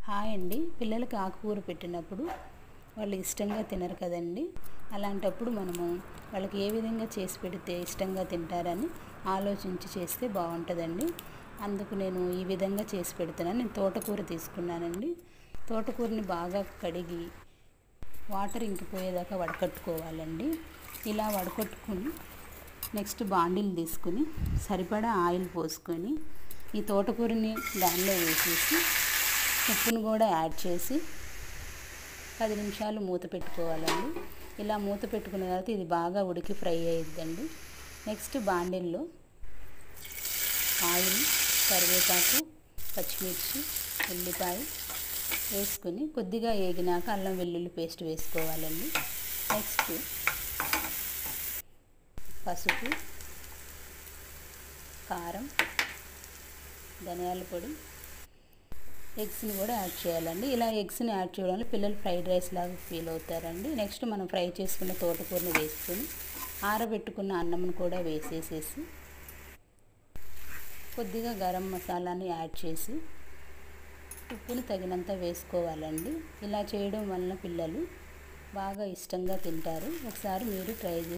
Hi అండి. పిల్లలకి ఆకుకూర పెట్టినప్పుడు వాళ్ళు ఇష్టంగా తినరు కదండి. అలాంటప్పుడు మనము వాళ్ళకి ఏ విధంగా చేసి పెడితే ఇష్టంగా తింటారని ఆలోచించి చేస్తే బాగుంటుందండి. అందుకు నేను ఈ విధంగా చేసి పెడుతున్నాను. నేను తోటకూర తీసుకున్నానండి. తోటకూరని బాగా కడిగి వాటర్ ఇంకిపోయేదాకా వడకట్టుకోవాలండి. ఇలా వడకట్టుకుని నెక్స్ట్ బాండిల్ తీసుకుని సరిపడా ఆయిల్ పోసుకొని ఈ తోటకూరని దానిలో వేసేసి ఉప్పును కూడా యాడ్ చేసి 10 నిమిషాలు మూత పెట్టుకోవాలండి. ఇలా మూత పెట్టుకున్న తర్వాత ఇది బాగా ఉడికి ఫ్రై అయ్యిద్దండి. నెక్స్ట్ బాండిల్లో ఆయిల్, కరివేపాకు, పచ్చిమిర్చి, ఉల్లిపాయ వేసుకుని కొద్దిగా వేగినాక అల్లం వెల్లుల్లి పేస్ట్ వేసుకోవాలండి. నెక్స్ట్ పసుపు, కారం, ధనియాల పొడి, ఎగ్స్ని కూడా యాడ్ చేయాలండి. ఇలా ఎగ్స్ని యాడ్ చేయడం వల్ల పిల్లలు ఫ్రైడ్ రైస్ లాగా ఫీల్ అవుతారండి. నెక్స్ట్ మనం ఫ్రై చేసుకున్న తోటకూరని వేసుకొని ఆరబెట్టుకున్న అన్నంను కూడా వేసేసేసి కొద్దిగా గరం మసాలాని యాడ్ చేసి ఉప్పుని తగినంత వేసుకోవాలండి. ఇలా చేయడం వలన పిల్లలు బాగా ఇష్టంగా తింటారు. ఒకసారి మీరు ట్రై చేసి